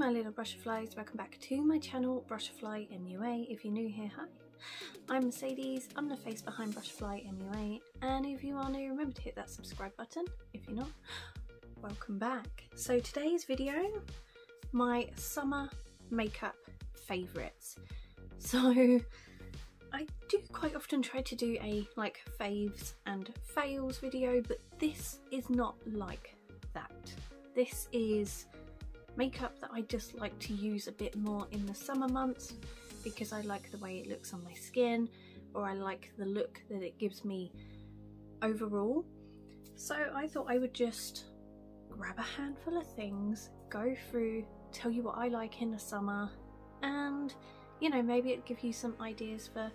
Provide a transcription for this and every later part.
my little butterflies, welcome back to my channel Butterfly MUA. If you're new here, hi. I'm Mercedes, I'm the face behind Butterfly MUA, and if you are new, remember to hit that subscribe button. If you're not, welcome back. So today's video, my summer makeup favourites. So I do quite often try to do a like faves and fails video, but this is not like that. This is makeup that I just like to use a bit more in the summer months because I like the way it looks on my skin, or I like the look that it gives me overall. So I thought I would just grab a handful of things, go through, tell you what I like in the summer, and you know, maybe it'll give you some ideas for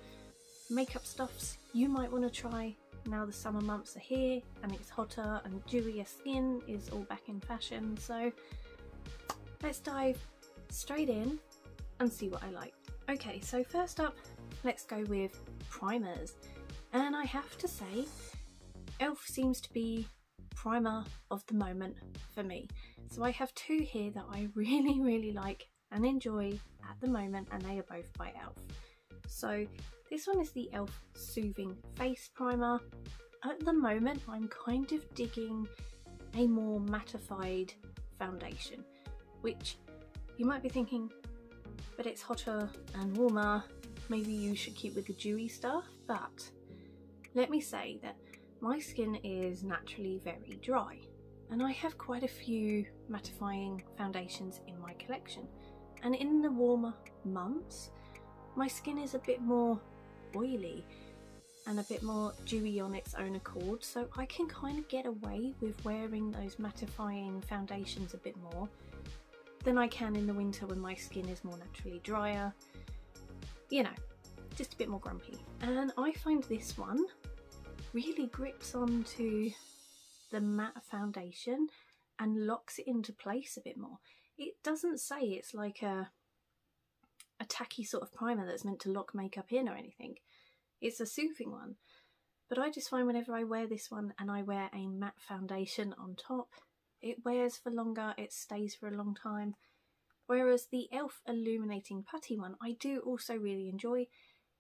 makeup stuffs you might want to try now the summer months are here and it's hotter and dewier skin is all back in fashion. So let's dive straight in and see what I like. Okay, so first up, let's go with primers. And I have to say, e.l.f. seems to be primer of the moment for me. So I have two here that I really like and enjoy at the moment, and they are both by e.l.f. So this one is the e.l.f. Soothing Face Primer. At the moment, I'm kind of digging a more mattified foundation, which you might be thinking, but it's hotter and warmer, maybe you should keep with the dewy stuff. But let me say that my skin is naturally very dry, and I have quite a few mattifying foundations in my collection. And in the warmer months, my skin is a bit more oily and a bit more dewy on its own accord, so I can kind of get away with wearing those mattifying foundations a bit more than I can in the winter when my skin is more naturally drier, you know, just a bit more grumpy. And I find this one really grips onto the matte foundation and locks it into place a bit more. It doesn't say it's like a tacky sort of primer that's meant to lock makeup in or anything. It's a soothing one, but I just find whenever I wear this one and I wear a matte foundation on top, it wears for longer, it stays for a long time. Whereas the e.l.f. Illuminating Putty one I do also really enjoy,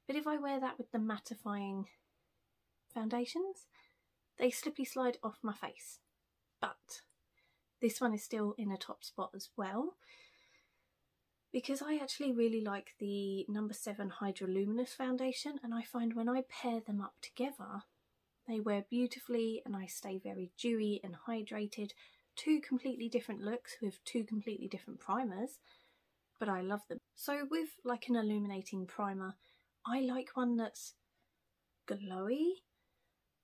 but if I wear that with the mattifying foundations, they slippy slide off my face. But this one is still in a top spot as well, because I actually really like the No. 7 Hydroluminous foundation, and I find when I pair them up together, they wear beautifully and I stay very dewy and hydrated. Two completely different looks with two completely different primers, but I love them. So with like an illuminating primer, I like one that's glowy,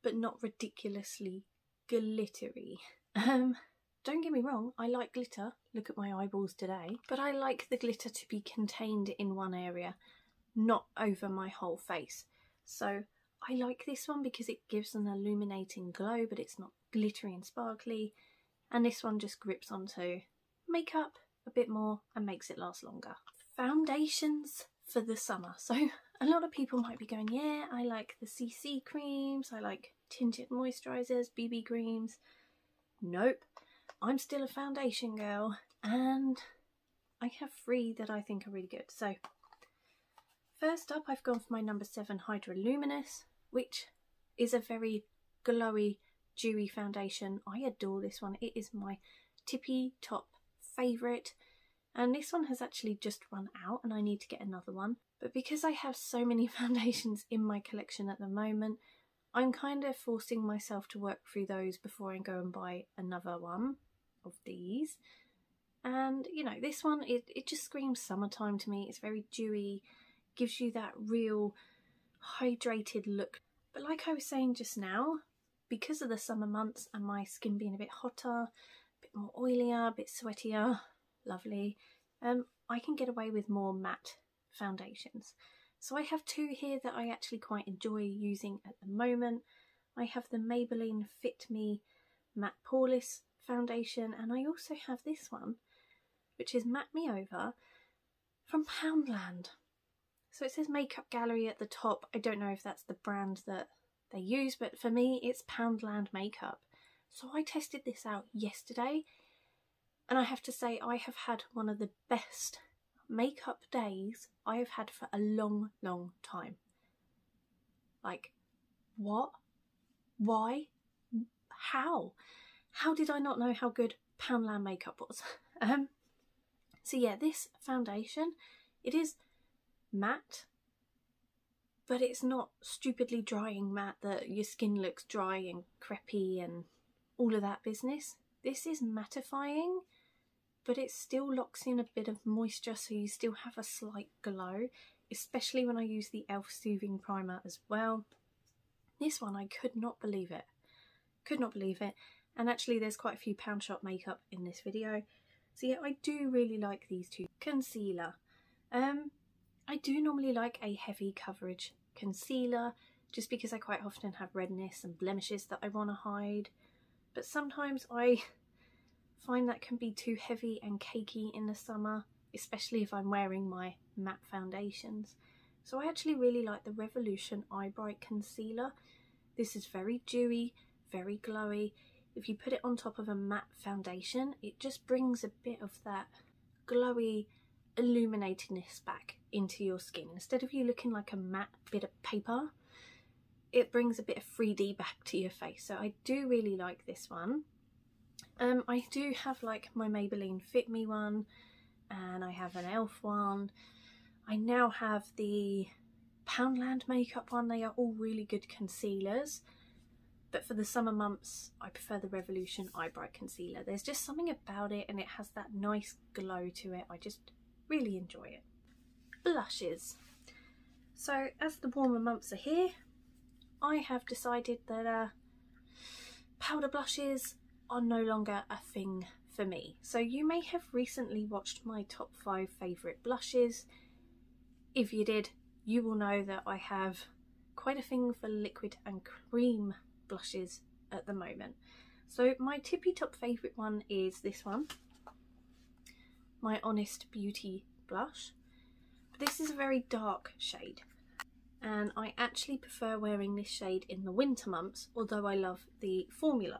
but not ridiculously glittery. Don't get me wrong, I like glitter, look at my eyeballs today, but I like the glitter to be contained in one area, not over my whole face. So I like this one because it gives an illuminating glow, but it's not glittery and sparkly, and this one just grips onto makeup a bit more and makes it last longer. Foundations for the summer. So a lot of people might be going, yeah, I like the CC creams, I like tinted moisturisers, BB creams. Nope. I'm still a foundation girl, and I have three that I think are really good. So first up, I've gone for my No. 7 Hydroluminous, which is a very glowy, dewy foundation. I adore this one. It is my tippy top favourite, and this one has actually just run out and I need to get another one. But because I have so many foundations in my collection at the moment, I'm kind of forcing myself to work through those before I go and buy another one of these. And you know, this one, it just screams summertime to me. It's very dewy, gives you that real hydrated look. But like I was saying just now, because of the summer months and my skin being a bit hotter, a bit more oilier, a bit sweatier, lovely, I can get away with more matte foundations. So I have two here that I actually quite enjoy using at the moment. I have the Maybelline Fit Me Matte Poreless foundation, and I also have this one, which is Matte Me Over from Poundland. So it says Makeup Gallery at the top. I don't know if that's the brand that they use, but for me it's Poundland makeup. So I tested this out yesterday And I have to say, I have had one of the best makeup days I have had for a long, long time. Like, what? Why? How? How did I not know how good Poundland makeup was? So yeah, this foundation, it is matte, but it's not stupidly drying matte that your skin looks dry and crepey and all of that business. This is mattifying, but it still locks in a bit of moisture, so you still have a slight glow, especially when I use the e.l.f. Soothing Primer as well. This one, I could not believe it. Could not believe it. And actually there's quite a few Pound Shop makeup in this video. So yeah, I do really like these two. Concealer. I do normally like a heavy coverage concealer, just because I quite often have redness and blemishes that I want to hide. But sometimes I find that can be too heavy and cakey in the summer, especially if I'm wearing my matte foundations. So I actually really like the Revolution Eye Bright Concealer. This is very dewy, very glowy. If you put it on top of a matte foundation, it just brings a bit of that glowy illuminatedness back into your skin. Instead of you looking like a matte bit of paper, it brings a bit of 3D back to your face. So I do really like this one. I do have like my Maybelline Fit Me one, and I have an e.l.f. one. I now have the Poundland makeup one. They are all really good concealers. But for the summer months, I prefer the Revolution Eye Bright Concealer. There's just something about it, and it has that nice glow to it. I just really enjoy it. Blushes. So as the warmer months are here, I have decided that powder blushes are no longer a thing for me. So you may have recently watched my top 5 favourite blushes. If you did, you will know that I have quite a thing for liquid and cream blushes at the moment. So my tippy top favourite one is this one, my Honest Beauty blush. But this is a very dark shade, and I actually prefer wearing this shade in the winter months, although I love the formula.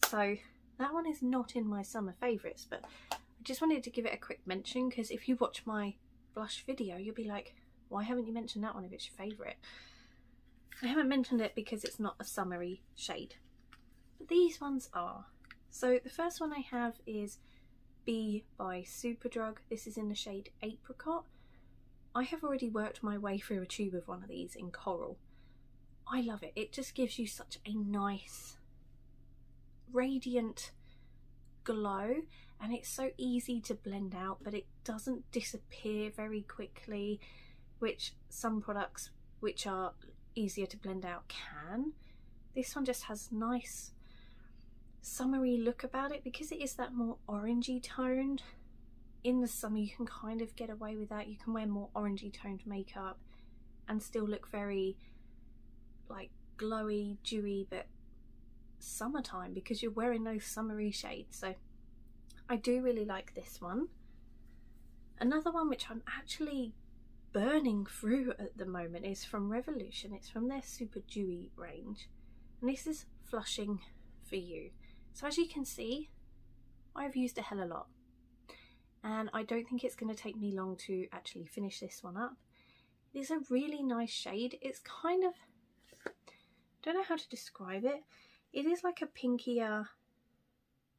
So that one is not in my summer favourites, but I just wanted to give it a quick mention, because if you watch my blush video, you'll be like, why haven't you mentioned that one if it's your favourite? I haven't mentioned it because it's not a summery shade, but these ones are. So the first one I have is B by Superdrug. This is in the shade Apricot. I have already worked my way through a tube of one of these in Coral. I love it. It just gives you such a nice, radiant glow, and it's so easy to blend out, but it doesn't disappear very quickly, which some products which are easier to blend out can. This one just has nice summery look about it, because it is that more orangey toned. In the summer you can kind of get away with that. You can wear more orangey toned makeup and still look very like glowy, dewy, but summertime, because you're wearing those summery shades. So I do really like this one. Another one which I'm actually burning through at the moment is from Revolution. It's from their Super Dewy range, and this is Flushing For You. So as you can see, I've used a hell of a lot, and I don't think it's going to take me long to actually finish this one up. It is a really nice shade. It's kind of, don't know how to describe it. It is like a pinkier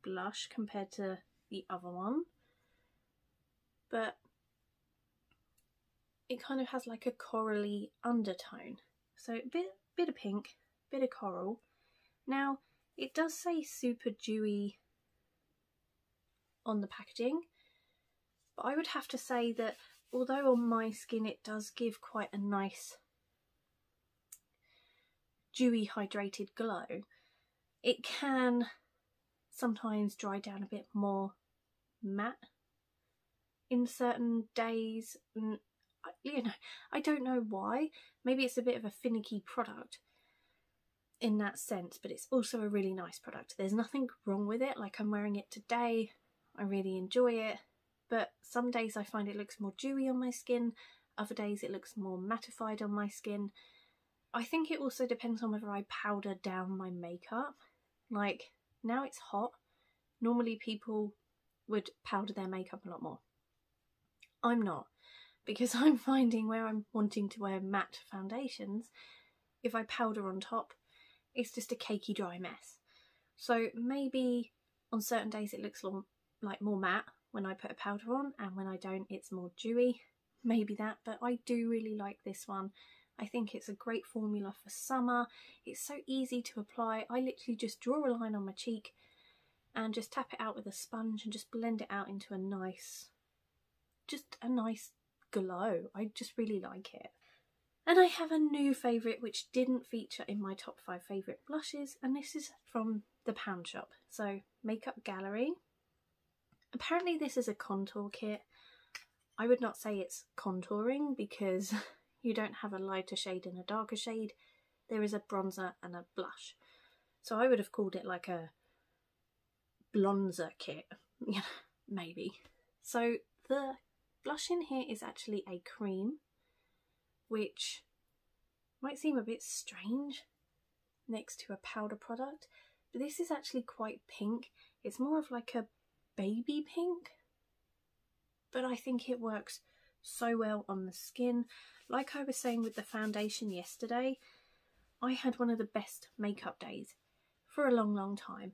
blush compared to the other one, but it kind of has like a corally undertone. So a bit of pink, bit of coral. Now it does say Super Dewy on the packaging, but I would have to say that although on my skin it does give quite a nice dewy hydrated glow, it can sometimes dry down a bit more matte in certain days. And you know, I don't know why. Maybe it's a bit of a finicky product in that sense, but it's also a really nice product. There's nothing wrong with it. Like, I'm wearing it today, I really enjoy it, but some days I find it looks more dewy on my skin, other days it looks more mattified on my skin. I think it also depends on whether I powder down my makeup. Like, now it's hot. Normally people would powder their makeup a lot more. I'm not, because I'm finding where I'm wanting to wear matte foundations, if I powder on top, it's just a cakey dry mess. So maybe on certain days it looks like more matte when I put a powder on, and when I don't it's more dewy. Maybe that, but I do really like this one. I think it's a great formula for summer. It's so easy to apply. I literally just draw a line on my cheek and just tap it out with a sponge and just blend it out into a nice glow. I just really like it. And I have a new favourite which didn't feature in my top 5 favourite blushes, and this is from the Pound Shop. So Makeup Gallery. Apparently this is a contour kit. I would not say it's contouring because you don't have a lighter shade and a darker shade. There is a bronzer and a blush. So I would have called it like a blonzer kit, maybe. So the blush in here is actually a cream, which might seem a bit strange next to a powder product, but this is actually quite pink. It's more of like a baby pink, but I think it works so well on the skin. Like I was saying with the foundation yesterday, I had one of the best makeup days for a long time,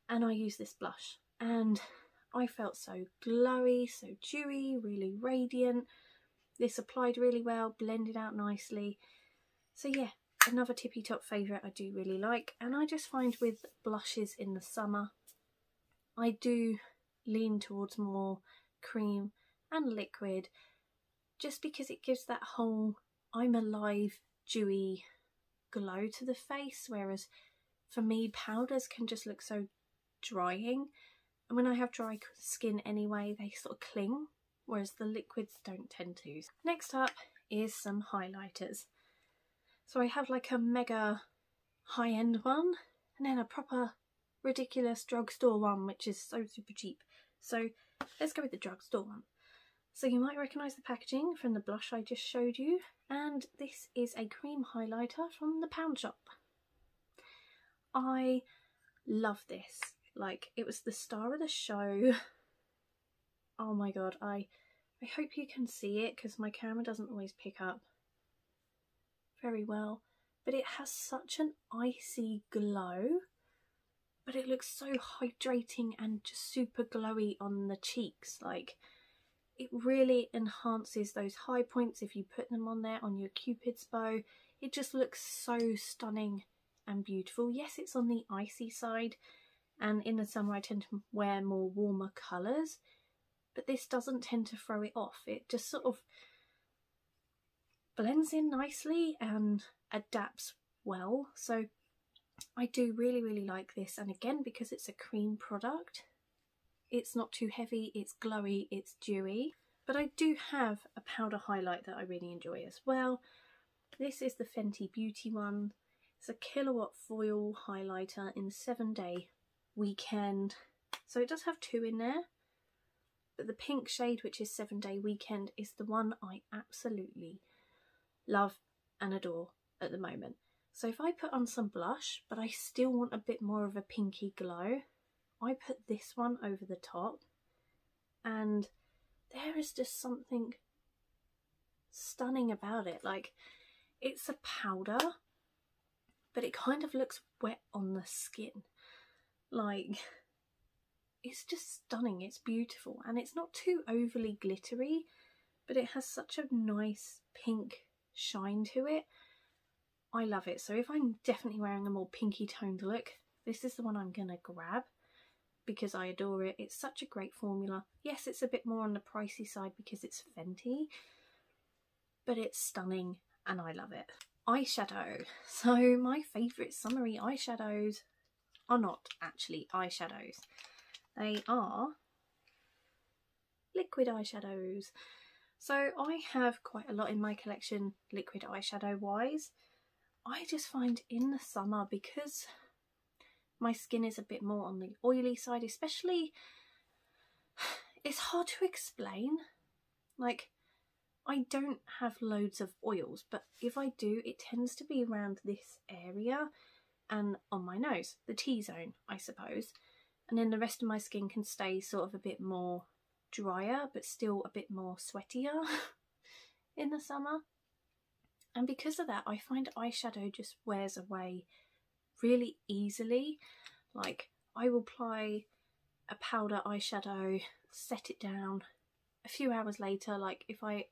and I used this blush and I felt so glowy, so dewy, really radiant. This applied really well, blended out nicely. So yeah, another tippy top favourite I do really like. And I just find with blushes in the summer, I do lean towards more cream and liquid, just because it gives that whole I'm alive, dewy glow to the face, whereas for me powders can just look so drying, and when I have dry skin anyway they sort of cling, whereas the liquids don't tend to. Next up is some highlighters. So I have like a mega high-end one, and then a proper ridiculous drugstore one which is so super cheap. So let's go with the drugstore one. So you might recognise the packaging from the blush I just showed you, and this is a cream highlighter from the Pound Shop. I love this. Like, it was the star of the show. Oh my god, I hope you can see it because my camera doesn't always pick up very well, but it has such an icy glow, but it looks so hydrating and just super glowy on the cheeks. Like, it really enhances those high points if you put them on there on your Cupid's bow. It just looks so stunning and beautiful. Yes, it's on the icy side, and in the summer I tend to wear more warmer colours, but this doesn't tend to throw it off. It just sort of blends in nicely and adapts well. So I do really like this, and again, because it's a cream product, it's not too heavy, it's glowy, it's dewy. But I do have a powder highlight that I really enjoy as well. This is the Fenty Beauty one. It's a Kilowatt Foil highlighter in 7-Day Weekend. So it does have 2 in there, but the pink shade, which is 7-Day Weekend, is the one I absolutely love and adore at the moment. So if I put on some blush, but I still want a bit more of a pinky glow, I put this one over the top, and there is just something stunning about it. Like, it's a powder, but it kind of looks wet on the skin. Like, it's just stunning, it's beautiful, and it's not too overly glittery, but it has such a nice pink shine to it. I love it. So if I'm definitely wearing a more pinky toned look, this is the one I'm gonna grab because I adore it. It's such a great formula. Yes, it's a bit more on the pricey side because it's Fenty, but it's stunning and I love it. Eyeshadow. So my favourite summery eyeshadows are not actually eyeshadows. They are liquid eyeshadows. So I have quite a lot in my collection liquid eyeshadow wise. I just find in the summer, because my skin is a bit more on the oily side especially, it's hard to explain. Like, I don't have loads of oils, but if I do, it tends to be around this area and on my nose, the T-zone, I suppose. and then the rest of my skin can stay sort of a bit more drier but still a bit more sweatier in the summer. And because of that, I find eyeshadow just wears away really easily. Like, I will apply a powder eyeshadow, set it down, a few hours later, like if I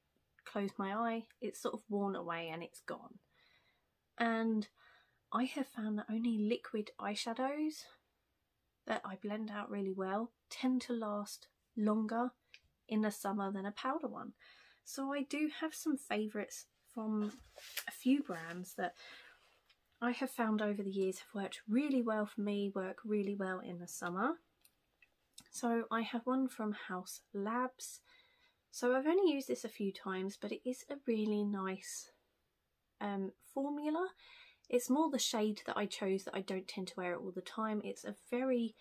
close my eye, it's sort of worn away and it's gone. And I have found that only liquid eyeshadows that I blend out really well tend to last longer in the summer than a powder one. So I do have some favourites from a few brands that I have found over the years have worked really well for me, work really well in the summer. So I have one from House Labs. So I've only used this a few times, but it is a really nice formula. It's more the shade that I chose that I don't tend to wear it all the time. It's a very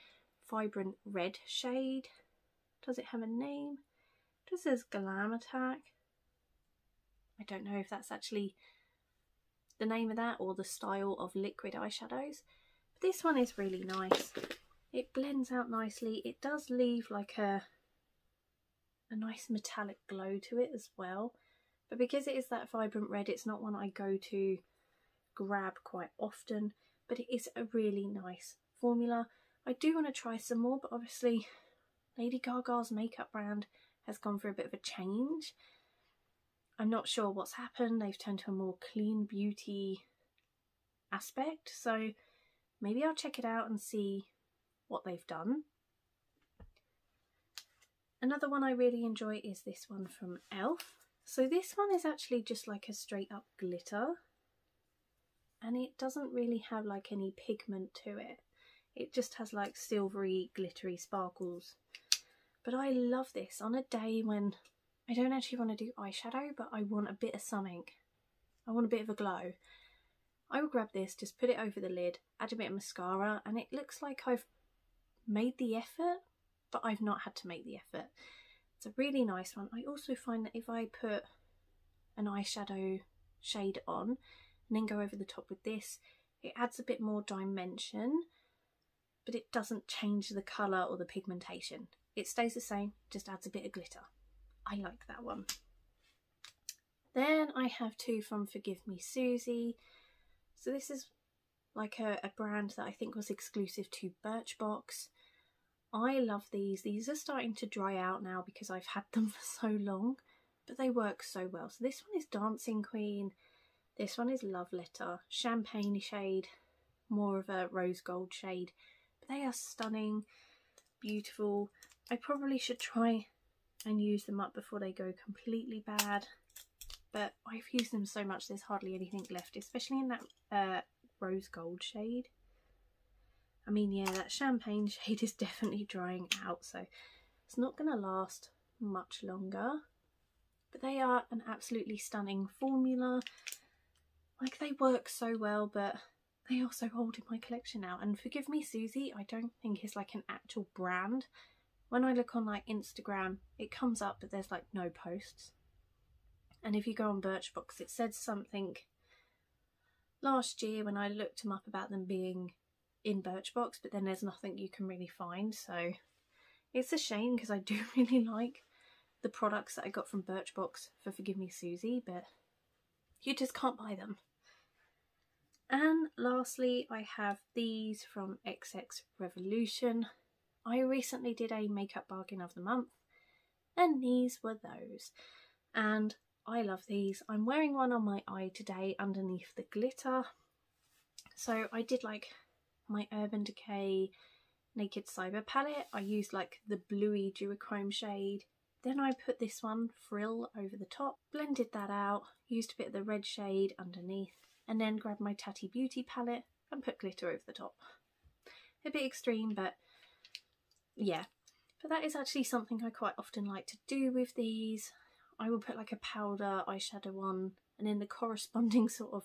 vibrant red shade. Does it have a name? It just says Glam Attack. I don't know if that's actually the name of that or the style of liquid eyeshadows. But this one is really nice. It blends out nicely. It does leave like a nice metallic glow to it as well. But because it is that vibrant red, it's not one I go to grab quite often. But it is a really nice formula. I do want to try some more, but obviously Lady Gaga's makeup brand has gone through a bit of a change. I'm not sure what's happened. They've turned to a more clean beauty aspect. So maybe I'll check it out and see what they've done. Another one I really enjoy is this one from e.l.f. So this one is actually just like a straight up glitter. And it doesn't really have like any pigment to it. It just has like silvery, glittery sparkles. But I love this on a day when I don't actually want to do eyeshadow, but I want a bit of something. I want a bit of a glow. I will grab this, just put it over the lid, add a bit of mascara, and it looks like I've made the effort, but I've not had to make the effort. It's a really nice one. I also find that if I put an eyeshadow shade on and then go over the top with this, it adds a bit more dimension, but it doesn't change the colour or the pigmentation. It stays the same, just adds a bit of glitter. I like that one. Then I have two from Forgive Me Susie. So this is like a brand that I think was exclusive to Birchbox. I love these. These are starting to dry out now because I've had them for so long, but they work so well. So this one is Dancing Queen. This one is Love Letter. Champagne shade, more of a rose gold shade. But they are stunning, beautiful. I probably should try and use them up before they go completely bad, but I've used them so much there's hardly anything left, especially in that rose gold shade. I mean, yeah, that champagne shade is definitely drying out, so it's not going to last much longer, but they are an absolutely stunning formula. Like, they work so well, but they are so old in my collection now. And Forgive Me Susie, I don't think is like an actual brand. When I look on like Instagram, it comes up, but there's like no posts. And if you go on Birchbox, it said something last year when I looked them up about them being in Birchbox, but then there's nothing you can really find. So it's a shame because I do really like the products that I got from Birchbox for Forgive Me Susie, but you just can't buy them. And lastly, I have these from xxxx Revolution. I recently did a makeup bargain of the month, and these were those. And I love these. I'm wearing one on my eye today underneath the glitter. So I did like my Urban Decay Naked Cyber palette. I used like the bluey duochrome shade. Then I put this one, Frill, over the top, blended that out, used a bit of the red shade underneath, and then grabbed my Tatty Beauty palette and put glitter over the top. A bit extreme, but yeah. But that is actually something I quite often like to do with these. I will put like a powder eyeshadow on, and in the corresponding sort of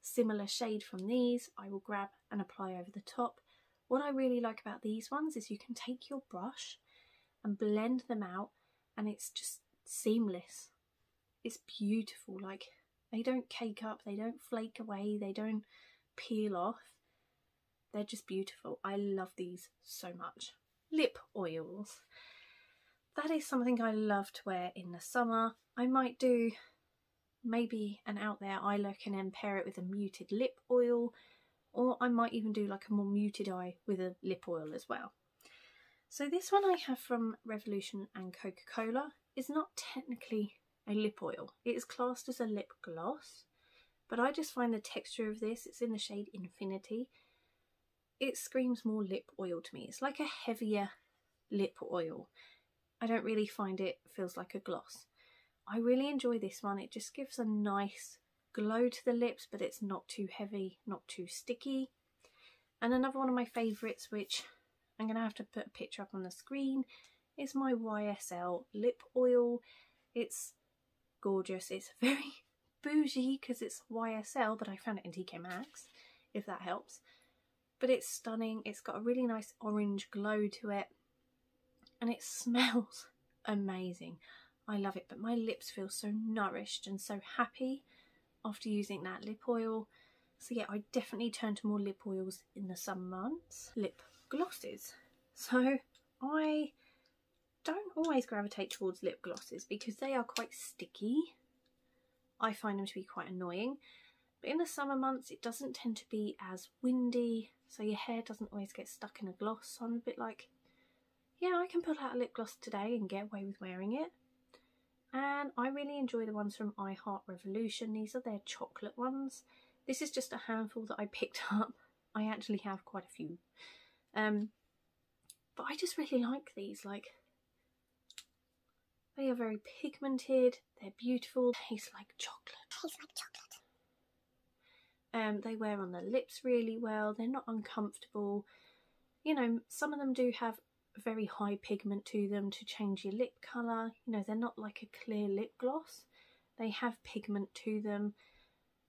similar shade from these, I will grab and apply over the top. What I really like about these ones is you can take your brush and blend them out, and it's just seamless. It's beautiful. Like, they don't cake up, they don't flake away, they don't peel off. They're just beautiful. I love these so much. lip oils. That is something I love to wear in the summer. I might do maybe an out there eye look and then pair it with a muted lip oil, or I might even do like a more muted eye with a lip oil as well. So this one I have from Revolution and Coca-Cola is not technically a lip oil. It is classed as a lip gloss, but I just find the texture of this, it's in the shade Infinity, it screams more lip oil to me. It's like a heavier lip oil. I don't really find it feels like a gloss. I really enjoy this one. It just gives a nice glow to the lips, but it's not too heavy, not too sticky. And another one of my favourites, which I'm going to have to put a picture up on the screen, is my YSL lip oil. It's gorgeous. It's very bougie because it's YSL, but I found it in TK Maxx, if that helps. But it's stunning. It's got a really nice orange glow to it, and it smells amazing. I love it, but my lips feel so nourished and so happy after using that lip oil. So yeah, I definitely turn to more lip oils in the summer months. Lip glosses. So I don't always gravitate towards lip glosses because they are quite sticky. I find them to be quite annoying. But in the summer months it doesn't tend to be as windy, so your hair doesn't always get stuck in a gloss. So I'm a bit like, yeah, I can pull out a lip gloss today and get away with wearing it. And I really enjoy the ones from I Heart Revolution. These are their chocolate ones. This is just a handful that I picked up. I actually have quite a few. But I just really like these. Like, they are very pigmented. They're beautiful. Taste like chocolate. Taste like chocolate. They wear on the lips really well. They're not uncomfortable. You know, some of them do have very high pigment to them to change your lip colour. You know, they're not like a clear lip gloss. They have pigment to them.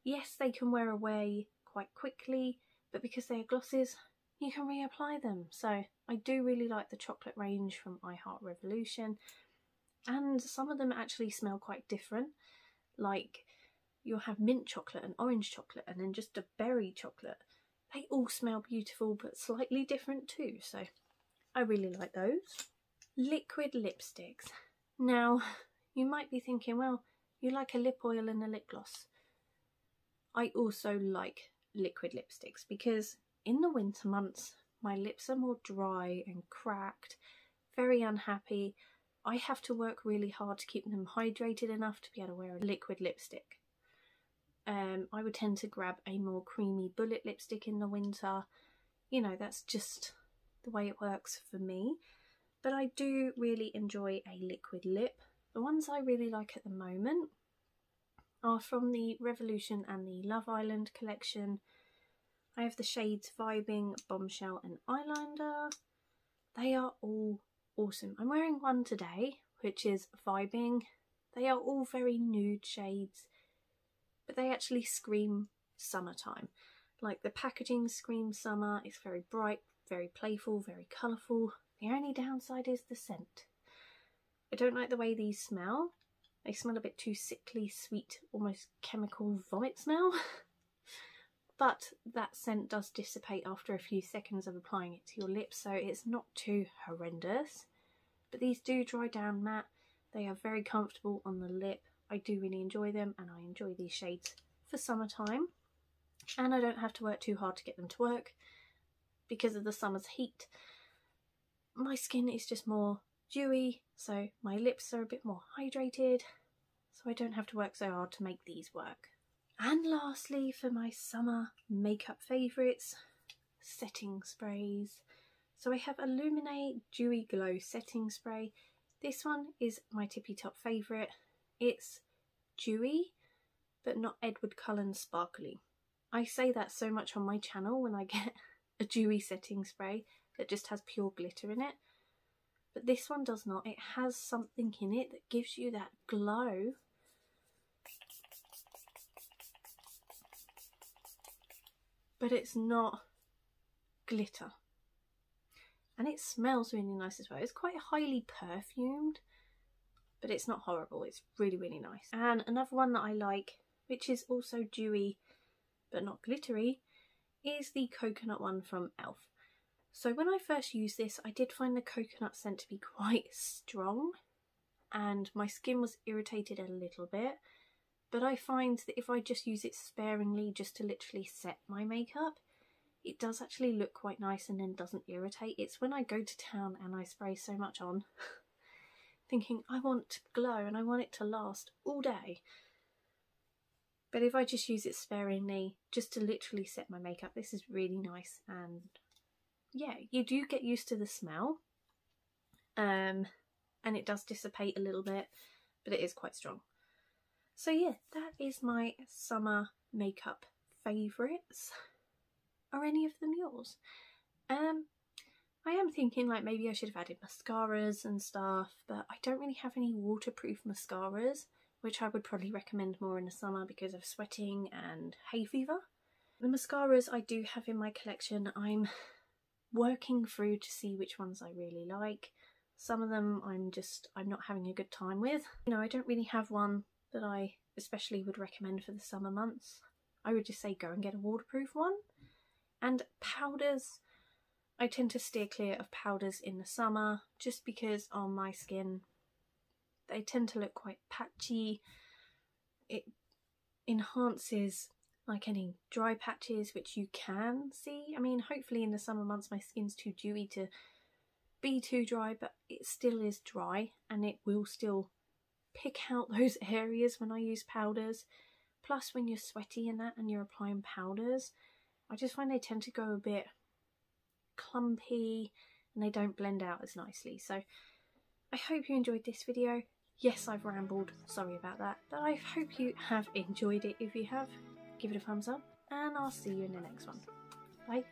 Yes, they can wear away quite quickly, but because they are glosses, you can reapply them. So I do really like the chocolate range from I Heart Revolution, and some of them actually smell quite different. Like, you'll have mint chocolate and orange chocolate and then just a berry chocolate. They all smell beautiful but slightly different too, so I really like those. Liquid lipsticks. Now, you might be thinking, well, you like a lip oil and a lip gloss. I also like liquid lipsticks because in the winter months my lips are more dry and cracked, very unhappy. I have to work really hard to keep them hydrated enough to be able to wear a liquid lipstick. I would tend to grab a more creamy bullet lipstick in the winter. You know, that's just the way it works for me. But I do really enjoy a liquid lip. The ones I really like at the moment are from the Revolution and the Love Island collection. I have the shades Vibing, Bombshell and Eyeliner. They are all awesome. I'm wearing one today, which is Vibing. They are all very nude shades, but they actually scream summertime. Like, the packaging screams summer. It's very bright, very playful, very colourful. The only downside is the scent. I don't like the way these smell. They smell a bit too sickly, sweet, almost chemical vomit smell. But that scent does dissipate after a few seconds of applying it to your lips, so it's not too horrendous. But these do dry down matte. They are very comfortable on the lip. I do really enjoy them, and I enjoy these shades for summertime. And I don't have to work too hard to get them to work because of the summer's heat. My skin is just more dewy, so my lips are a bit more hydrated, so I don't have to work so hard to make these work. And lastly, for my summer makeup favourites, setting sprays. So I have Illuminate Dewy Glow Setting Spray. This one is my tippy top favourite. It's dewy, but not Edward Cullen sparkly. I say that so much on my channel when I get a dewy setting spray that just has pure glitter in it. But this one does not. It has something in it that gives you that glow. But it's not glitter. And it smells really nice as well. It's quite highly perfumed, but it's not horrible. It's really, really nice. And another one that I like, which is also dewy but not glittery, is the coconut one from e.l.f. So when I first used this, I did find the coconut scent to be quite strong and my skin was irritated a little bit, but I find that if I just use it sparingly just to literally set my makeup, it does actually look quite nice and then doesn't irritate. It's when I go to town and I spray so much on thinking I want to glow and I want it to last all day. But if I just use it sparingly just to literally set my makeup, this is really nice. And yeah, you do get used to the smell and it does dissipate a little bit, but it is quite strong. So yeah, that is my summer makeup favourites. Are any of them yours? I am thinking like maybe I should have added mascaras and stuff, but I don't really have any waterproof mascaras, which I would probably recommend more in the summer because of sweating and hay fever. The mascaras I do have in my collection, I'm working through to see which ones I really like. Some of them I'm not having a good time with. You know, I don't really have one that I especially would recommend for the summer months. I would just say go and get a waterproof one. And powders, I tend to steer clear of powders in the summer just because on my skin they tend to look quite patchy. It enhances like any dry patches, which you can see. I mean, hopefully in the summer months my skin's too dewy to be too dry, but it still is dry and it will still pick out those areas when I use powders. Plus when you're sweaty and that and you're applying powders, I just find they tend to go a bit clumpy and they don't blend out as nicely. So I hope you enjoyed this video. Yes, I've rambled, sorry about that, but I hope you have enjoyed it. If you have, give it a thumbs up and I'll see you in the next one. Bye.